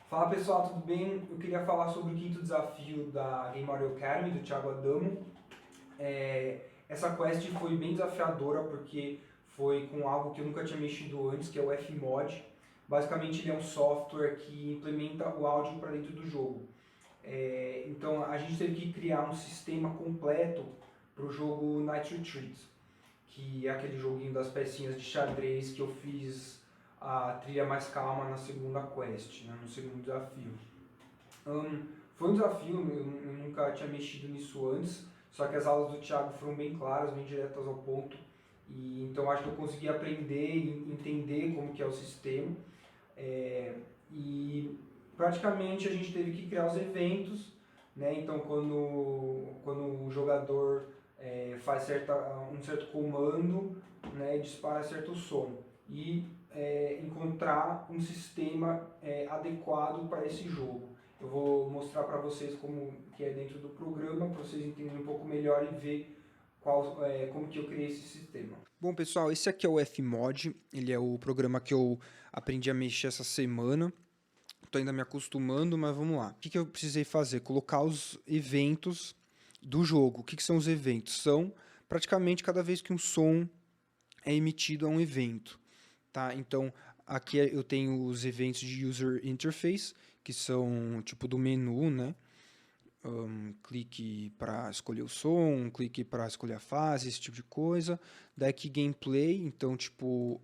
Fala pessoal, tudo bem? Eu queria falar sobre o quinto desafio da Game Audio Academy, do Thiago Adamo. Essa quest foi bem desafiadora porque foi com algo que eu nunca tinha mexido antes, que é o Fmod. Basicamente ele é um software que implementa o áudio para dentro do jogo. Então a gente teve que criar um sistema completo para o jogo Night Retreat, que é aquele joguinho das pecinhas de xadrez que eu fiz a trilha mais calma na segunda quest, né, no segundo desafio. Foi um desafio, eu nunca tinha mexido nisso antes, só que as aulas do Thiago foram bem claras, bem diretas ao ponto, e então acho que eu consegui aprender e entender como que é o sistema. E praticamente a gente teve que criar os eventos, né? Então quando o jogador faz um certo comando, né, dispara certo som. E encontrar um sistema adequado para esse jogo. Eu vou mostrar para vocês como que é dentro do programa, para vocês entenderem um pouco melhor e ver como que eu criei esse sistema. Bom, pessoal, esse aqui é o Fmod, ele é o programa que eu aprendi a mexer essa semana. Estou ainda me acostumando, mas vamos lá. O que eu precisei fazer? Colocar os eventos do jogo. O que são os eventos? São praticamente cada vez que um som é emitido a um evento. Tá? Então, aqui eu tenho os eventos de User Interface, que são tipo do menu, né? Clique para escolher o som, clique para escolher a fase, esse tipo de coisa. Daí aqui gameplay, então tipo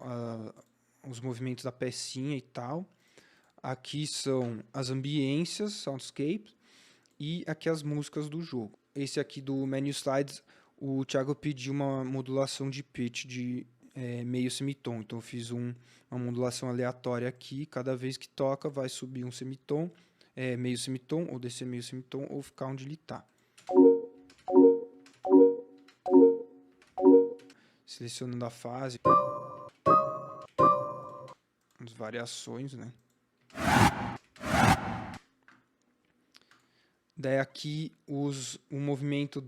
os movimentos da pecinha e tal. Aqui são as ambiências, soundscape, e aqui as músicas do jogo. Esse aqui do menu slides, o Thiago pediu uma modulação de pitch de meio semitom. Então eu fiz uma modulação aleatória aqui, cada vez que toca vai subir um semitom, meio semitom, ou descer meio semitom, ou ficar onde ele está. Selecionando a fase, as variações, né? Daí aqui o movimento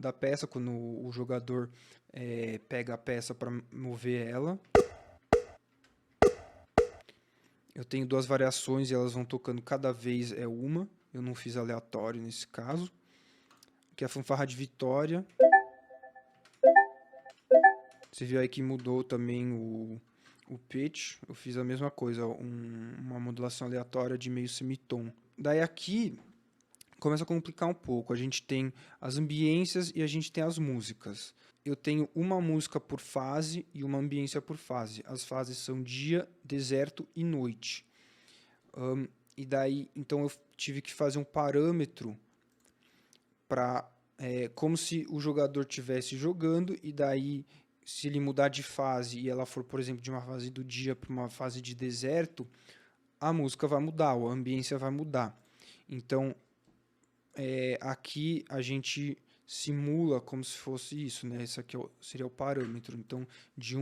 da peça, quando o jogador pega a peça para mover ela. Eu tenho duas variações e elas vão tocando cada vez uma. Eu não fiz aleatório nesse caso. Aqui é a fanfarra de vitória. Você viu aí que mudou também o pitch. Eu fiz a mesma coisa, uma modulação aleatória de meio semitom. Daí aqui começa a complicar um pouco. A gente tem as ambiências e a gente tem as músicas. Eu tenho uma música por fase e uma ambiência por fase. As fases são dia, deserto e noite. E daí, então eu tive que fazer um parâmetro para como se o jogador estivesse jogando, e daí se ele mudar de fase e ela for, por exemplo, de uma fase do dia para uma fase de deserto, a música vai mudar, a ambiência vai mudar. Então, aqui a gente simula como se fosse isso, né? Esse aqui seria o parâmetro. Então, de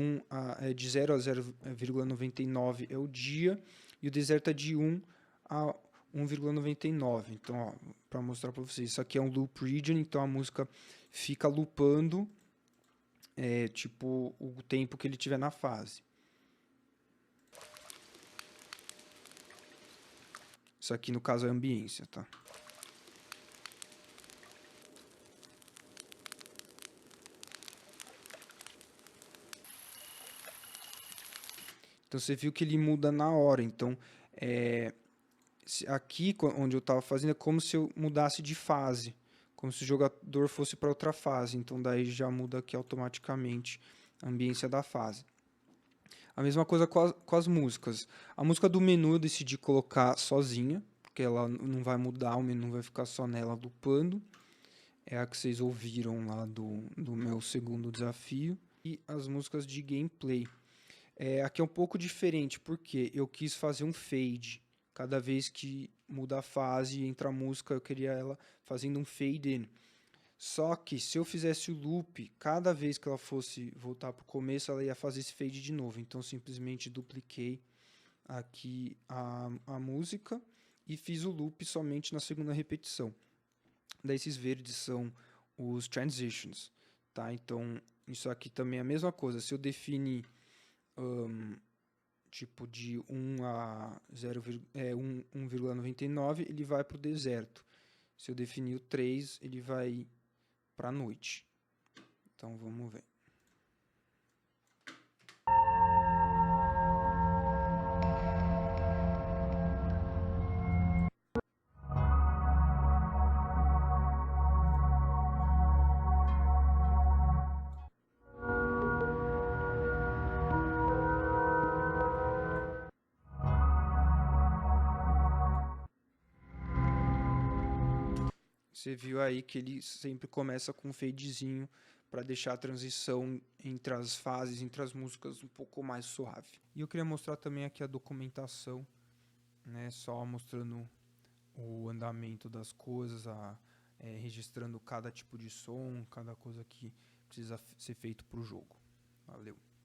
0 a 0,99 é o dia, e o deserto é de 1 a 1,99. Então, para mostrar para vocês, isso aqui é um loop region, então a música fica loopando tipo o tempo que ele tiver na fase. Isso aqui no caso é a ambiência, tá? Então você viu que ele muda na hora. Então aqui onde eu estava fazendo é como se eu mudasse de fase, como se o jogador fosse para outra fase. Então daí já muda aqui automaticamente a ambiência da fase. A mesma coisa com as músicas. A música do menu eu decidi colocar sozinha, porque ela não vai mudar, o menu vai ficar só nela loopando. É a que vocês ouviram lá do meu segundo desafio. E as músicas de gameplay. Aqui é um pouco diferente, porque eu quis fazer um fade. Cada vez que muda a fase e entra a música, eu queria ela fazendo um fade in. Só que se eu fizesse o loop, cada vez que ela fosse voltar para o começo, ela ia fazer esse fade de novo. Então simplesmente dupliquei aqui a música e fiz o loop somente na segunda repetição. Daí esses verdes são os transitions, tá? Então isso aqui também é a mesma coisa. Se eu definir tipo de 1 a 1,99, ele vai para o deserto. Se eu definir o 3, ele vai para a noite. Então vamos ver. Você viu aí que ele sempre começa com um fadezinho para deixar a transição entre as fases, entre as músicas um pouco mais suave. E eu queria mostrar também aqui a documentação, né, só mostrando o andamento das coisas, registrando cada tipo de som, cada coisa que precisa ser feito para o jogo. Valeu!